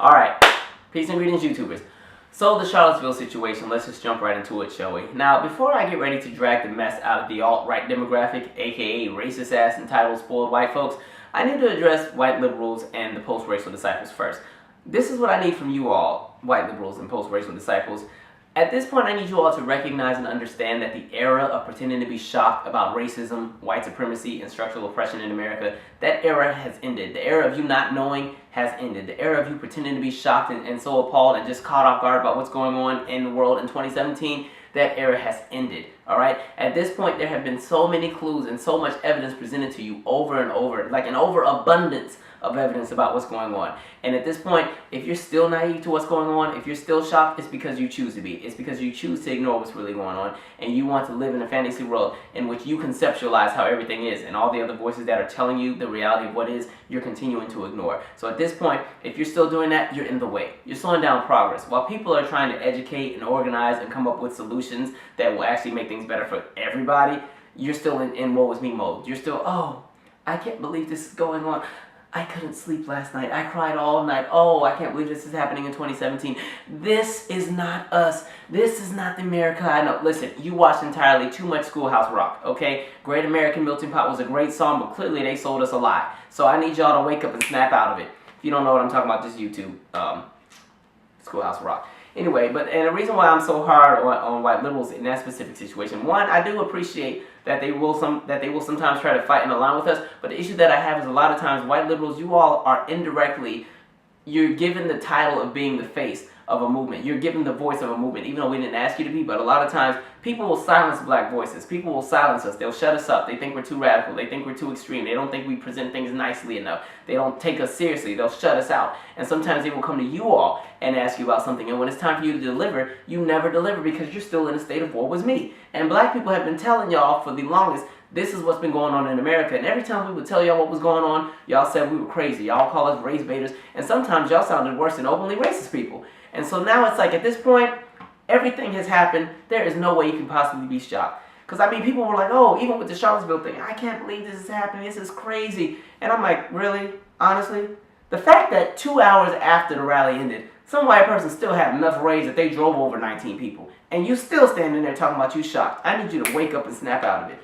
Alright, peace and greetings, YouTubers. So the Charlottesville situation, let's just jump right into it, shall we? Now, before I get ready to drag the mess out of the alt-right demographic, aka racist ass entitled spoiled white folks, I need to address white liberals and the post-racial disciples first. This is what I need from you all, white liberals and post-racial disciples. At this point, I need you all to recognize and understand that the era of pretending to be shocked about racism, white supremacy, and structural oppression in America, that era has ended. The era of you not knowing has ended. The era of you pretending to be shocked and so appalled and just caught off guard about what's going on in the world in 2017, that era has ended, alright? At this point, there have been so many clues and so much evidence presented to you over and over, like an overabundance of evidence about what's going on. And at this point, if you're still naive to what's going on, if you're still shocked, it's because you choose to be. It's because you choose to ignore what's really going on, and you want to live in a fantasy world in which you conceptualize how everything is, and all the other voices that are telling you the reality of what is, you're continuing to ignore. So at this point, if you're still doing that, you're in the way. You're slowing down progress. While people are trying to educate and organize and come up with solutions that will actually make things better for everybody, you're still in woe is me mode. You're still, oh, I can't believe this is going on. I couldn't sleep last night. I cried all night. Oh, I can't believe this is happening in 2017. This is not us. This is not the America I know. Listen, you watched entirely too much Schoolhouse Rock, okay? Great American Melting Pot was a great song, but clearly they sold us a lie. So I need y'all to wake up and snap out of it. If you don't know what I'm talking about, just YouTube Schoolhouse Rock. Anyway, and the reason why I'm so hard on white liberals in that specific situation, one, I do appreciate that they will sometimes try to fight and align with us, but the issue that I have is a lot of times white liberals, you all are indirectly, you're given the title of being the face of a movement. You're given the voice of a movement, even though we didn't ask you to be, but a lot of times people will silence black voices. People will silence us. They'll shut us up. They think we're too radical. They think we're too extreme. They don't think we present things nicely enough. They don't take us seriously. They'll shut us out. And sometimes they will come to you all and ask you about something, and when it's time for you to deliver, you never deliver because you're still in a state of woe was me. And black people have been telling y'all for the longest, this is what's been going on in America. And every time we would tell y'all what was going on, y'all said we were crazy. Y'all call us race baiters. And sometimes y'all sounded worse than openly racist people. And so now it's like, at this point, everything has happened. There is no way you can possibly be shocked. Because, I mean, people were like, oh, even with the Charlottesville thing, I can't believe this is happening. This is crazy. And I'm like, really? Honestly? The fact that 2 hours after the rally ended, some white person still had enough rage that they drove over 19 people. And you still standing there talking about you shocked. I need you to wake up and snap out of it.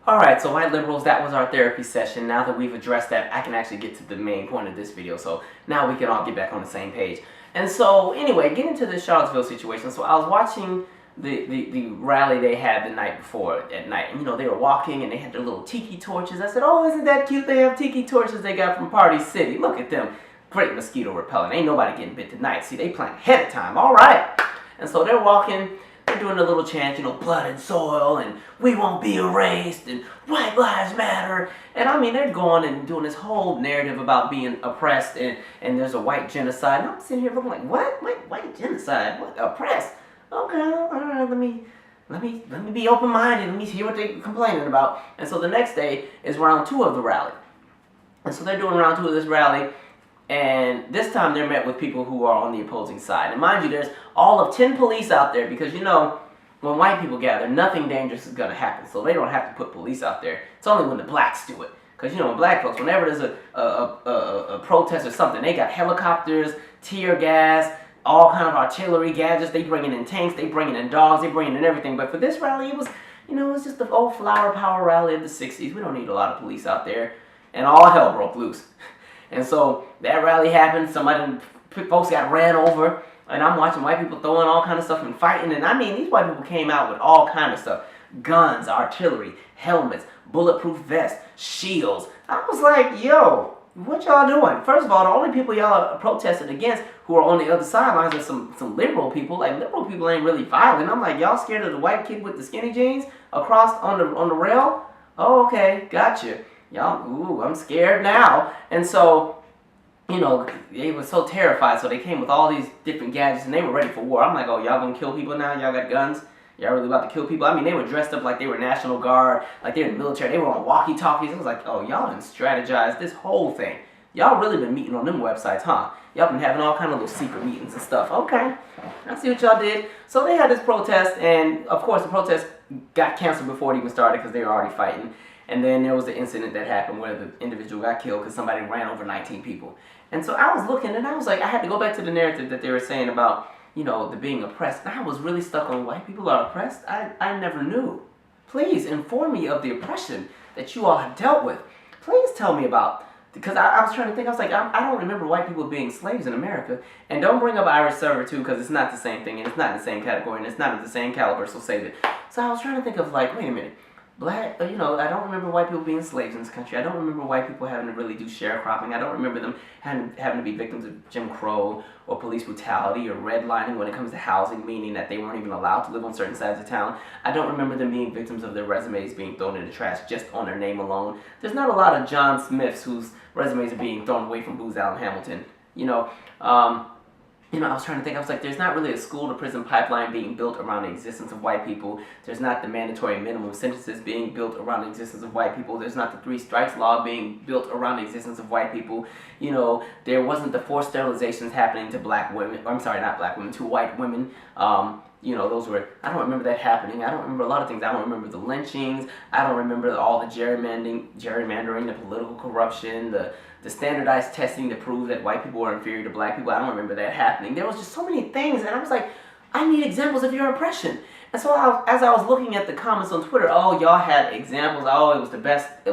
Alright, so white liberals, that was our therapy session. Now that we've addressed that, I can actually get to the main point of this video. So now we can all get back on the same page. And so, anyway, getting to the Charlottesville situation. So I was watching the rally they had the night before at night. And, you know, they were walking and they had their little tiki torches. I said, oh, isn't that cute? They have tiki torches they got from Party City. Look at them. Great mosquito repellent. Ain't nobody getting bit tonight. See, they plan ahead of time. All right. And so they're walking. They're doing a little chant, you know, blood and soil, and we won't be erased, and white lives matter. And I mean, they're going and doing this whole narrative about being oppressed, and there's a white genocide. And I'm sitting here looking like, what? White genocide? What? Oppressed? Okay, all right, let me be open-minded. Let me hear what they're complaining about. And so the next day is round 2 of the rally. And so they're doing round 2 of this rally. And this time they're met with people who are on the opposing side. And mind you, there's all of 10 police out there because, you know, when white people gather, nothing dangerous is going to happen. So they don't have to put police out there. It's only when the blacks do it. Because, you know, when black folks, whenever there's a protest or something, they got helicopters, tear gas, all kind of artillery gadgets. They bringing in tanks, they bringing in dogs, they bringing in everything. But for this rally, it was, you know, it was just the old flower power rally of the 60s. We don't need a lot of police out there. And all hell broke loose. And so that rally happened, folks got ran over, and I'm watching white people throwing all kind of stuff and fighting, and I mean, these white people came out with all kind of stuff. Guns, artillery, helmets, bulletproof vests, shields. I was like, yo, what y'all doing? First of all, the only people y'all protested against who are on the other sidelines are some liberal people. Like, liberal people ain't really violent. I'm like, y'all scared of the white kid with the skinny jeans across on the rail? Oh, okay, gotcha. Y'all, ooh, I'm scared now. And so, you know, they were so terrified, so they came with all these different gadgets, and they were ready for war. I'm like, oh, y'all gonna kill people now? Y'all got guns? Y'all really about to kill people? I mean, they were dressed up like they were National Guard, like they were in the military. They were on walkie-talkies. I was like, oh, y'all done strategized this whole thing. Y'all really been meeting on them websites, huh? Y'all been having all kind of little secret meetings and stuff. Okay, I see what y'all did. So they had this protest, and of course the protest got canceled before it even started because they were already fighting. And then there was the incident that happened where the individual got killed because somebody ran over 19 people. And so I was looking, and I was like, I had to go back to the narrative that they were saying about, the being oppressed. And I was really stuck on white people are oppressed. I never knew. Please inform me of the oppression that you all have dealt with. Please tell me about, because I was trying to think, I was like, I don't remember white people being slaves in America. And don't bring up Irish servitude, because it's not the same thing, and it's not in the same category, and it's not of the same caliber, so save it. So I was trying to think of, like, wait a minute. I don't remember white people being slaves in this country. I don't remember white people having to really do sharecropping. I don't remember them having to be victims of Jim Crow or police brutality or redlining when it comes to housing, meaning that they weren't even allowed to live on certain sides of town. I don't remember them being victims of their resumes being thrown in the trash just on their name alone. There's not a lot of John Smiths whose resumes are being thrown away from Booz Allen Hamilton. I was trying to think, I was like, there's not really a school-to-prison pipeline being built around the existence of white people. There's not the mandatory minimum sentences being built around the existence of white people. There's not the 3 strikes law being built around the existence of white people. There wasn't the forced sterilizations happening to black women, or I'm sorry, not black women, to white women. Those were, I don't remember that happening. I don't remember a lot of things. I don't remember the lynchings. I don't remember all the gerrymandering, the political corruption, the standardized testing to prove that white people are inferior to black people. I don't remember that happening. There was just so many things, and I was like, I need examples of your oppression. And so as I was looking at the comments on Twitter, y'all had examples. It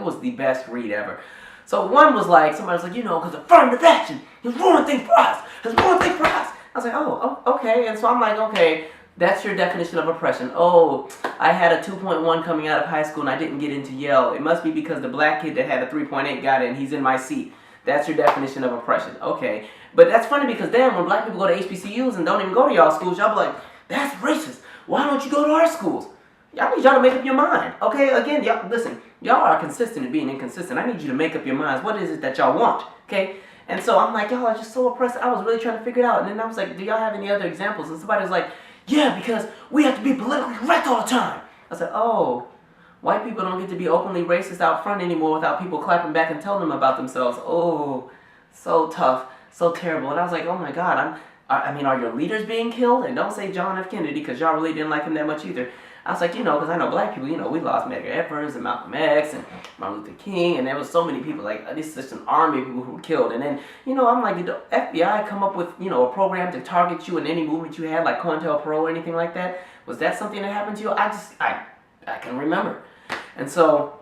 was the best read ever. So one was like, somebody was like, because affirmative action has ruined things for us. I was like, okay. And so I'm like, okay, that's your definition of oppression. I had a 2.1 coming out of high school and I didn't get into Yale. It must be because the black kid that had a 3.8 got in. He's in my seat. That's your definition of oppression. Okay. But that's funny because then when black people go to HBCUs and don't even go to y'all schools, y'all be like, that's racist. Why don't you go to our schools? I need y'all to make up your mind. Okay, again, y'all, listen, y'all are consistent in being inconsistent. I need you to make up your minds. What is it that y'all want? Okay? And so I'm like, y'all are just so oppressed. I was really trying to figure it out. And then I was like, do y'all have any other examples? And somebody was like, yeah, because we have to be politically correct all the time. I said, white people don't get to be openly racist out front anymore without people clapping back and telling them about themselves. So tough, so terrible. And I was like, oh my God, are your leaders being killed? And don't say John F. Kennedy, because y'all really didn't like him that much either. I was like, because I know black people, we lost Medgar Evers and Malcolm X and Martin Luther King, and there was so many people, like, this is just an army of people who were killed. And then, I'm like, did the FBI come up with, a program to target you in any movement you had, like COINTELPRO or anything like that? Was that something that happened to you? I can remember. And so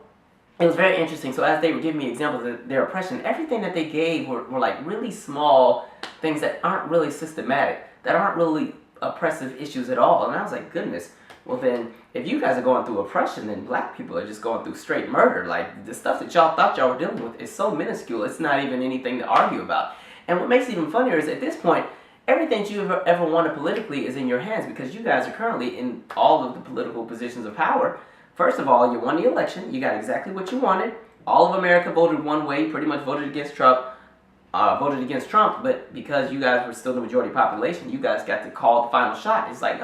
it was very interesting. So as they were giving me examples of their oppression, everything that they gave were like really small things that aren't really systematic, that aren't really oppressive issues at all. And I was like, goodness. Well then, if you guys are going through oppression, then black people are just going through straight murder. Like, the stuff that y'all thought y'all were dealing with is so minuscule, it's not even anything to argue about. And what makes it even funnier is at this point, everything that you ever wanted politically is in your hands, because you guys are currently in all of the political positions of power. First of all, you won the election, you got exactly what you wanted. All of America voted one way, pretty much voted against Trump, but because you guys were still the majority population, you guys got to call the final shot. It's like,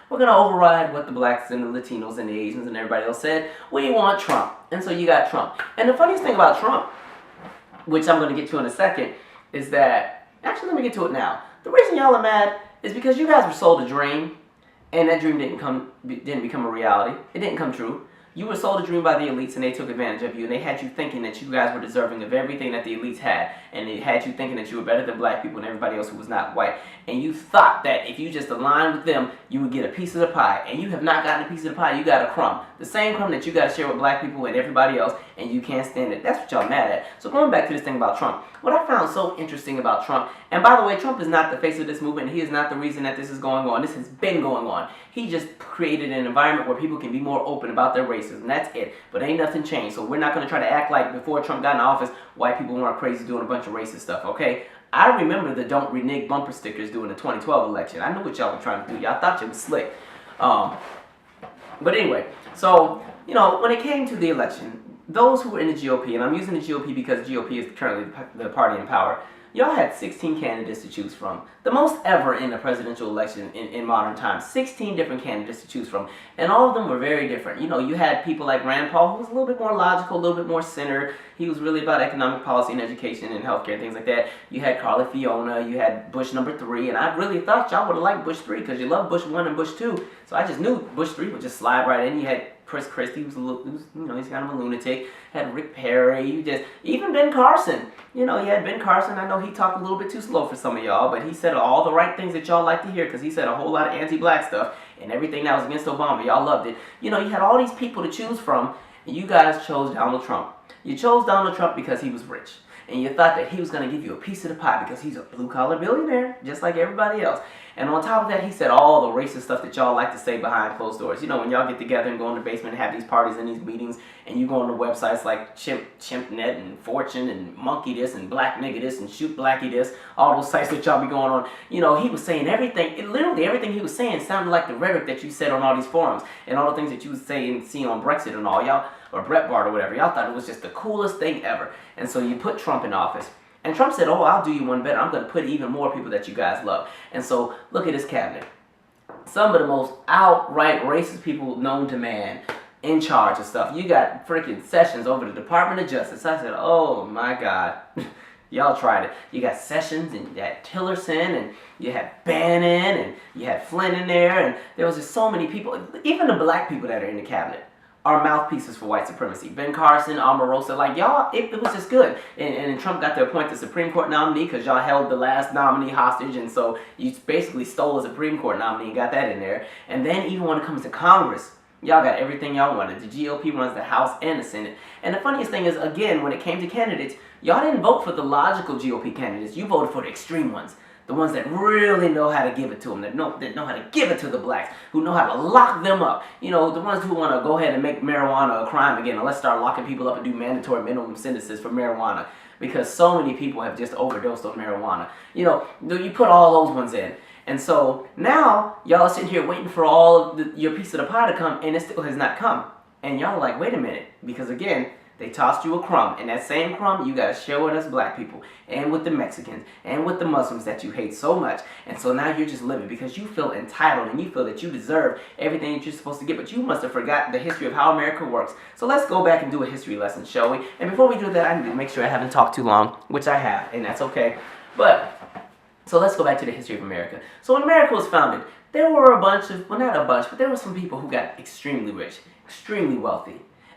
we're going to override what the blacks and the Latinos and the Asians and everybody else said. We want Trump. And so you got Trump. And the funniest thing about Trump, which I'm going to get to in a second, is that, actually let me get to it now. The reason y'all are mad is because you guys were sold a dream, and that dream didn't become a reality. It didn't come true. You were sold a dream by the elites, and they took advantage of you, and they had you thinking that you guys were deserving of everything that the elites had, and they had you thinking that you were better than black people and everybody else who was not white. And you thought that if you just aligned with them, you would get a piece of the pie, and you have not gotten a piece of the pie, you got a crumb. The same crumb that you got to share with black people and everybody else, and you can't stand it. That's what y'all mad at. So going back to this thing about Trump, what I found so interesting about Trump, and by the way, Trump is not the face of this movement. He is not the reason that this is going on. This has been going on. He just created an environment where people can be more open about their racism. That's it. But ain't nothing changed. So we're not going to try to act like before Trump got in office, white people weren't crazy doing a bunch of racist stuff, okay? I remember the don't renege bumper stickers during the 2012 election. I knew what y'all were trying to do. Y'all thought you was slick. But anyway, so, when it came to the election, those who were in the GOP, and I'm using the GOP because GOP is currently the party in power, y'all had 16 candidates to choose from. The most ever in a presidential election in modern times. 16 different candidates to choose from. And all of them were very different. You had people like Rand Paul, who was a little bit more logical, a little bit more centered. He was really about economic policy and education and healthcare, things like that. You had Carly Fiona, you had Bush number 3, and I really thought y'all would have liked Bush 3 because you love Bush 1 and Bush 2. So I just knew Bush 3 would just slide right in. You had Chris Christie, he's kind of a lunatic. Had Rick Perry, even Ben Carson. You had Ben Carson. I know he talked a little bit too slow for some of y'all, but he said all the right things that y'all like to hear because he said a whole lot of anti-black stuff and everything that was against Obama. Y'all loved it. You had all these people to choose from, and you guys chose Donald Trump. You chose Donald Trump because he was rich. And you thought that he was going to give you a piece of the pie because he's a blue-collar billionaire, just like everybody else. And on top of that, he said all the racist stuff that y'all like to say behind closed doors. When y'all get together and go in the basement and have these parties and these meetings, and you go on the websites like ChimpNet and Fortune and Monkey this and Black Nigga this and Shoot Blackie this, all those sites that y'all be going on. He was saying everything. Literally everything he was saying sounded like the rhetoric that you said on all these forums and all the things that you would say and see on Brexit and all. Y'all, or Breitbart or whatever. Y'all thought it was just the coolest thing ever. And so you put Trump in office. And Trump said, oh, I'll do you one better. I'm going to put even more people that you guys love. And so look at his cabinet. Some of the most outright racist people known to man in charge of stuff. You got freaking Sessions over the Department of Justice. I said, oh my God. Y'all tried it. You got Sessions and you had Tillerson and you had Bannon and you had Flynn in there. And there was just so many people, even the black people that are in the cabinet, are mouthpieces for white supremacy. Ben Carson, Omarosa, like y'all, it was just good. And Trump got to appoint the Supreme Court nominee because y'all held the last nominee hostage, and so you basically stole a Supreme Court nominee and got that in there. And then even when it comes to Congress, y'all got everything y'all wanted. The GOP runs the House and the Senate. And the funniest thing is, again, when it came to candidates, y'all didn't vote for the logical GOP candidates. You voted for the extreme ones. The ones that really know how to give it to them, that know how to give it to the blacks, who know how to lock them up. The ones who want to go ahead and make marijuana a crime again, and let's start locking people up and do mandatory minimum sentences for marijuana, because so many people have just overdosed on marijuana. You put all those ones in. And so now y'all are sitting here waiting for all of your piece of the pie to come, and it still has not come. And y'all are like, wait a minute, because again, they tossed you a crumb, and that same crumb you gotta share with us black people, and with the Mexicans, and with the Muslims that you hate so much. And so now you're just living because you feel entitled, and you feel that you deserve everything that you're supposed to get, but you must have forgotten the history of how America works. So let's go back and do a history lesson, shall we? And before we do that, I need to make sure I haven't talked too long, which I have, and that's okay. So let's go back to the history of America. So when America was founded, there were a bunch of, well, not a bunch, but there were some people who got extremely rich, extremely wealthy.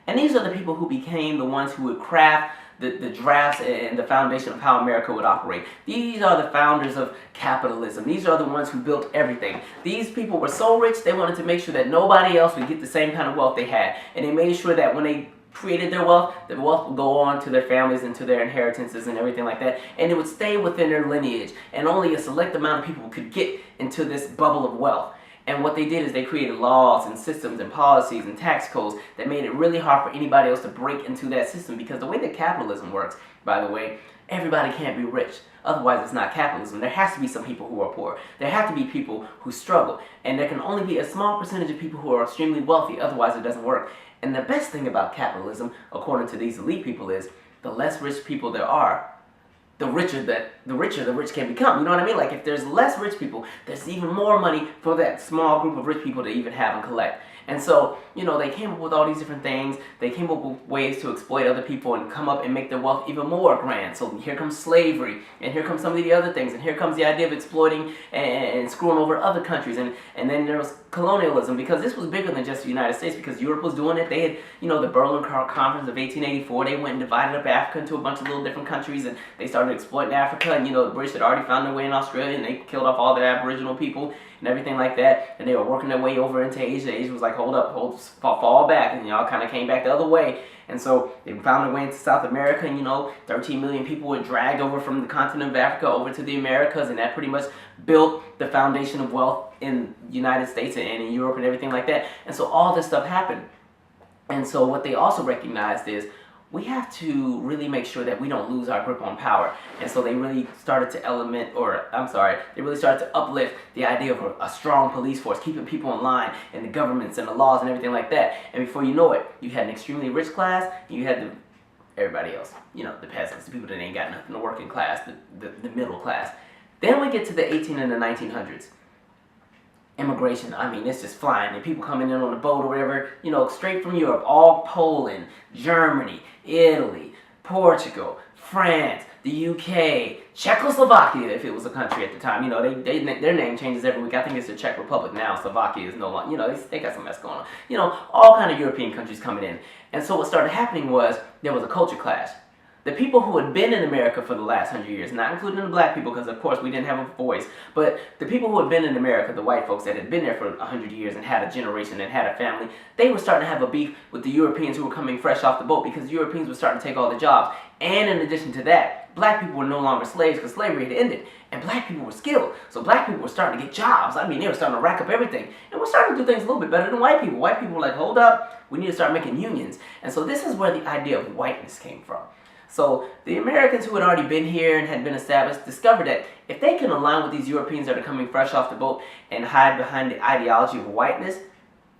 And these are the people who became the ones who would craft the drafts and the foundation of how America would operate. These are the founders of capitalism. These are the ones who built everything. These people were so rich, they wanted to make sure that nobody else would get the same kind of wealth they had. And they made sure that when they created their wealth, the wealth would go on to their families and to their inheritances and everything like that. And it would stay within their lineage. And only a select amount of people could get into this bubble of wealth. And what they did is they created laws and systems and policies and tax codes that made it really hard for anybody else to break into that system, because the way that capitalism works, by the way, everybody can't be rich. Otherwise, it's not capitalism. There has to be some people who are poor. There have to be people who struggle. And there can only be a small percentage of people who are extremely wealthy. Otherwise, it doesn't work. And the best thing about capitalism, according to these elite people, is the less rich people there are, the richer the rich can become. You know what I mean? Like, if there's less rich people, there's even more money for that small group of rich people to even have and collect. And so, they came up with all these different things. They came up with ways to exploit other people and come up and make their wealth even more grand. So here comes slavery, and here comes some of the other things, and here comes the idea of exploiting and screwing over other countries. And then there was colonialism, because this was bigger than just the United States, because Europe was doing it. They had, the Berlin Conference of 1884. They went and divided up Africa into a bunch of little different countries, and they started exploiting Africa. And, the British had already found their way in Australia, and they killed off all the Aboriginal people and everything like that, and they were working their way over into Asia. Asia was like, fall back, and y'all kind of came back the other way. And so they found their way into South America, and 13 million people were dragged over from the continent of Africa over to the Americas, and that pretty much built the foundation of wealth in the United States and in Europe and everything like that. And so all this stuff happened. And so what they also recognized is, we have to really make sure that we don't lose our grip on power. And so they really started to they really started to uplift the idea of a strong police force, keeping people in line, and the governments and the laws and everything like that. And before you know it, you had an extremely rich class, and you had everybody else, the peasants, the people that ain't got nothing, the working class, the middle class. Then we get to the 18 and the 1900s. Immigration, it's just flying, and people coming in on a boat or whatever, straight from Europe, all Poland, Germany, Italy, Portugal, France, the UK, Czechoslovakia, if it was a country at the time. You know, their name changes every week. I think it's the Czech Republic now. Slovakia is no longer, you know, they got some mess going on. You know, all kind of European countries coming in. And so what started happening was there was a culture clash. The people who had been in America for the last 100 years, not including the black people, because of course we didn't have a voice, but the people who had been in America, the white folks that had been there for 100 years and had a generation and had a family, they were starting to have a beef with the Europeans who were coming fresh off the boat, because the Europeans were starting to take all the jobs. And in addition to that, black people were no longer slaves because slavery had ended, and black people were skilled. So black people were starting to get jobs. I mean, they were starting to rack up everything, and we're starting to do things a little bit better than white people. White people were like, hold up, we need to start making unions. And so this is where the idea of whiteness came from. So the Americans who had already been here and had been established discovered that if they can align with these Europeans that are coming fresh off the boat and hide behind the ideology of whiteness,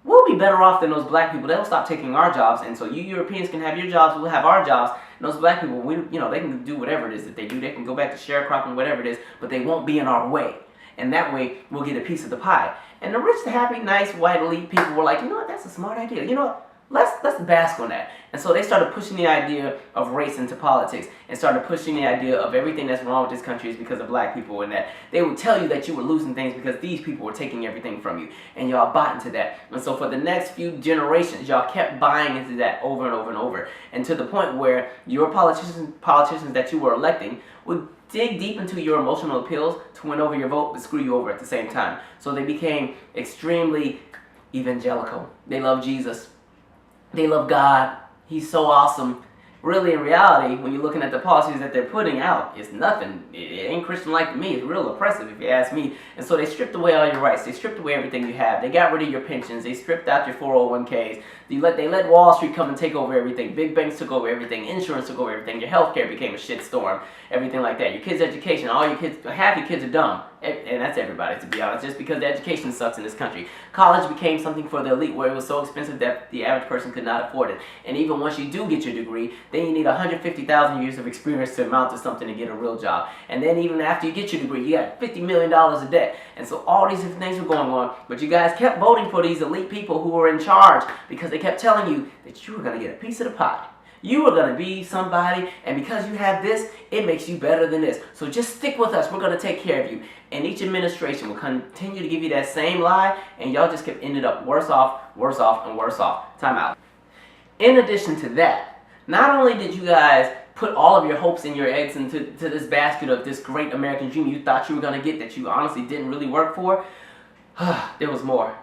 we'll be better off than those black people. They'll stop taking our jobs, and so you Europeans can have your jobs, we'll have our jobs, and those black people, they can do whatever it is that they do. They can go back to sharecropping, whatever it is, but they won't be in our way. And that way, we'll get a piece of the pie. And the rich, the happy, nice, white elite people were like, you know what, that's a smart idea. You know what? Let's bask on that. And so they started pushing the idea of race into politics and started pushing the idea of everything that's wrong with this country is because of black people, and that they would tell you that you were losing things because these people were taking everything from you, and y'all bought into that. And so for the next few generations, y'all kept buying into that over and over and over, and to the point where your politicians that you were electing would dig deep into your emotional appeals to win over your vote, but screw you over at the same time. So they became extremely evangelical. They love Jesus. They love God. He's so awesome. Really, in reality, when you're looking at the policies that they're putting out, it's nothing. It ain't Christian-like to me. It's real oppressive, if you ask me. And so they stripped away all your rights. They stripped away everything you have. They got rid of your pensions. They stripped out your 401ks. They let Wall Street come and take over everything. Big banks took over everything. Insurance took over everything. Your healthcare became a shitstorm. Everything like that. Your kids' education. Half your kids are dumb. And that's everybody, to be honest, just because the education sucks in this country. College became something for the elite where it was so expensive that the average person could not afford it. And even once you do get your degree, then you need 150,000 years of experience to amount to something to get a real job. And then even after you get your degree, you got $50 million of debt. And so all these different things were going on, but you guys kept voting for these elite people who were in charge because they kept telling you that you were going to get a piece of the pie. You are going to be somebody, and because you have this, it makes you better than this. So just stick with us. We're going to take care of you. And each administration will continue to give you that same lie, and y'all just kept ended up worse off, and worse off. Time out. In addition to that, not only did you guys put all of your hopes and your eggs into this basket of this great American dream you thought you were going to get that you honestly didn't really work for, there was more.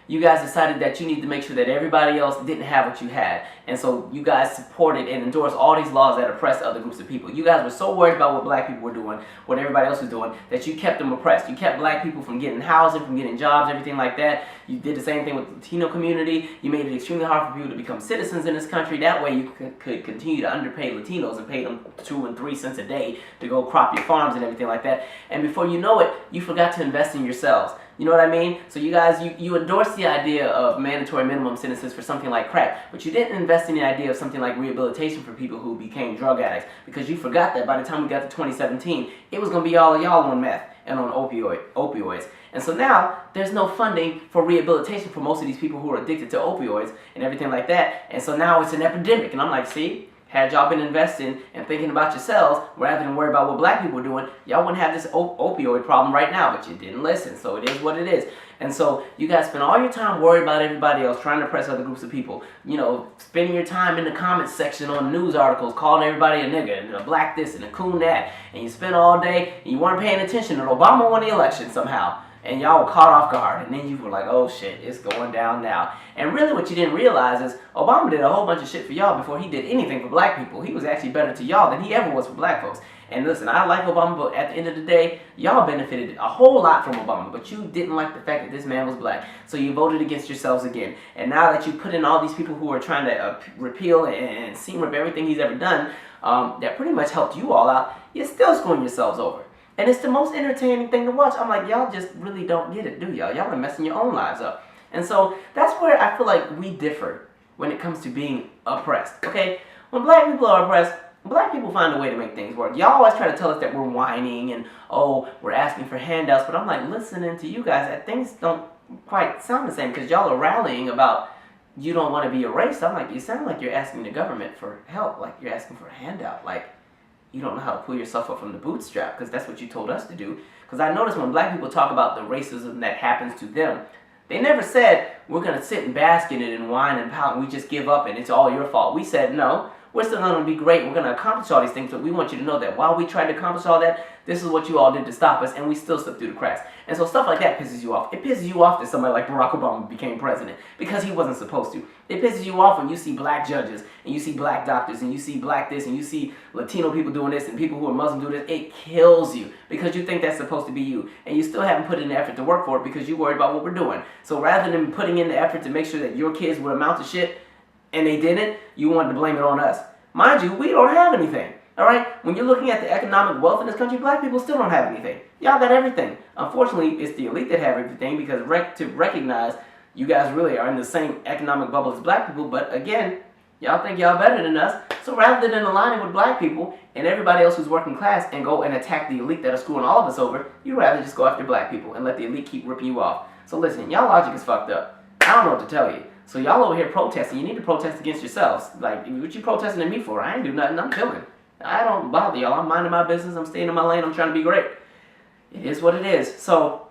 You guys decided that you need to make sure that everybody else didn't have what you had. And so you guys supported and endorsed all these laws that oppressed other groups of people. You guys were so worried about what black people were doing, what everybody else was doing, that you kept them oppressed. You kept black people from getting housing, from getting jobs, everything like that. You did the same thing with the Latino community. You made it extremely hard for people to become citizens in this country. That way you could continue to underpay Latinos and pay them 2 and 3 cents a day to go crop your farms and everything like that. And before you know it, you forgot to invest in yourselves. You know what I mean? So you guys, you endorsed the idea of mandatory minimum sentences for something like crack, but you didn't invest in the idea of something like rehabilitation for people who became drug addicts, because you forgot that by the time we got to 2017, it was going to be all of y'all on meth and on opioids. And so now, there's no funding for rehabilitation for most of these people who are addicted to opioids and everything like that. And so now it's an epidemic. And I'm like, see? Had y'all been investing and thinking about yourselves rather than worry about what black people are doing, y'all wouldn't have this opioid problem right now, but you didn't listen, so it is what it is. And so you guys spend all your time worried about everybody else, trying to oppress other groups of people. You know, spending your time in the comments section on news articles, calling everybody a nigga, and a black this, and a coon that, and you spend all day, and you weren't paying attention, and Obama won the election somehow. And y'all were caught off guard, and then you were like, oh shit, it's going down now. And really what you didn't realize is Obama did a whole bunch of shit for y'all before he did anything for black people. He was actually better to y'all than he ever was for black folks. And listen, I like Obama, but at the end of the day, y'all benefited a whole lot from Obama, but you didn't like the fact that this man was black. So you voted against yourselves again. And now that you put in all these people who are trying to repeal and seam rip everything he's ever done, that pretty much helped you all out, you're still screwing yourselves over. And it's the most entertaining thing to watch. I'm like, y'all just really don't get it, do y'all? Y'all are messing your own lives up. And so that's where I feel like we differ when it comes to being oppressed, okay? When black people are oppressed, black people find a way to make things work. Y'all always try to tell us that we're whining and, oh, we're asking for handouts. But I'm like, listening to you guys, that things don't quite sound the same because y'all are rallying about you don't want to be erased. I'm like, you sound like you're asking the government for help, like you're asking for a handout. Like, you don't know how to pull yourself up from the bootstrap, because that's what you told us to do. Because I notice when black people talk about the racism that happens to them, they never said, we're going to sit and bask in it and whine and pout and we just give up and it's all your fault. We said, no, we're still going to be great. We're going to accomplish all these things, but we want you to know that while we tried to accomplish all that, this is what you all did to stop us, and we still slipped through the cracks. And so stuff like that pisses you off. It pisses you off that somebody like Barack Obama became president because he wasn't supposed to. It pisses you off when you see black judges and you see black doctors and you see black this and you see Latino people doing this and people who are Muslim do this. It kills you because you think that's supposed to be you, and you still haven't put in the effort to work for it because you're worried about what we're doing. So rather than putting in the effort to make sure that your kids would amount to shit and they didn't, you wanted to blame it on us. Mind you, we don't have anything. Alright? When you're looking at the economic wealth in this country, black people still don't have anything. Y'all got everything. Unfortunately, it's the elite that have everything, because to recognize you guys really are in the same economic bubble as black people, but again, y'all think y'all better than us. So rather than aligning with black people and everybody else who's working class and go and attack the elite that are screwing all of us over, you'd rather just go after black people and let the elite keep ripping you off. So listen, y'all logic is fucked up. I don't know what to tell you. So y'all over here protesting, you need to protest against yourselves. Like, what you protesting at me for? I ain't do nothing, I'm chilling. I don't bother y'all. I'm minding my business. I'm staying in my lane. I'm trying to be great. It is what it is. So,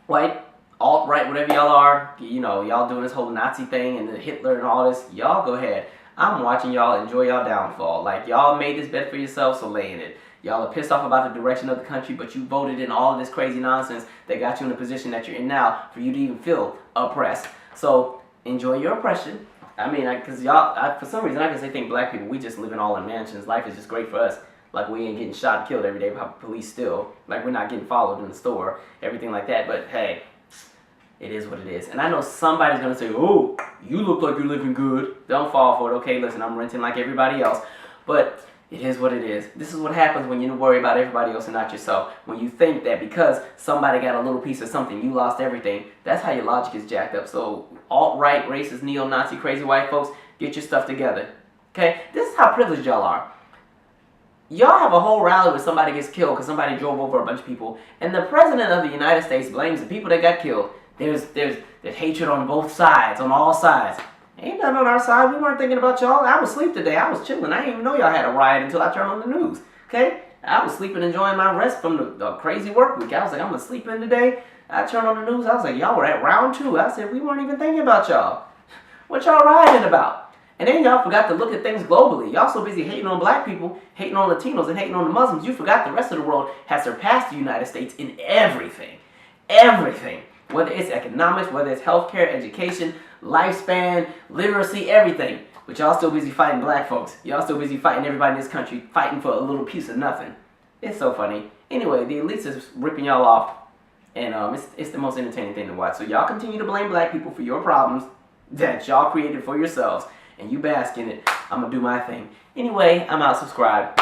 white, alt-right, whatever y'all are, you know, y'all doing this whole Nazi thing and the Hitler and all this, y'all go ahead. I'm watching y'all enjoy y'all downfall. Like, y'all made this bed for yourselves, so lay in it. Y'all are pissed off about the direction of the country, but you voted in all of this crazy nonsense that got you in the position that you're in now for you to even feel oppressed. So, enjoy your oppression. I mean, because y'all, for some reason, I guess they think black people, we just living all in mansions. Life is just great for us. Like, we ain't getting shot and killed every day by police still. Like, we're not getting followed in the store, everything like that. But, hey, it is what it is. And I know somebody's going to say, oh, you look like you're living good. Don't fall for it. Okay, listen, I'm renting like everybody else. But it is what it is. This is what happens when you worry about everybody else and not yourself. When you think that because somebody got a little piece of something, you lost everything. That's how your logic is jacked up. So alt-right, racist, neo-Nazi, crazy white folks, get your stuff together. Okay? This is how privileged y'all are. Y'all have a whole rally where somebody gets killed because somebody drove over a bunch of people, and the president of the United States blames the people that got killed. There's hatred on both sides, on all sides. Ain't nothing on our side. We weren't thinking about y'all. I was asleep today. I was chilling. I didn't even know y'all had a riot until I turned on the news. Okay? I was sleeping, enjoying my rest from the crazy work week. I was like, I'm going to sleep in today. I turned on the news. I was like, y'all were at round 2. I said, we weren't even thinking about y'all. What y'all rioting about? And then y'all forgot to look at things globally. Y'all so busy hating on black people, hating on Latinos, and hating on the Muslims, you forgot the rest of the world has surpassed the United States in everything. Everything. Whether it's economics, whether it's healthcare, education, lifespan, literacy, everything. But y'all still busy fighting black folks. Y'all still busy fighting everybody in this country, fighting for a little piece of nothing. It's so funny. Anyway, the elites is ripping y'all off, and it's the most entertaining thing to watch. So y'all continue to blame black people for your problems that y'all created for yourselves, and you bask in it. I'm gonna do my thing. Anyway, I'm out. Subscribe.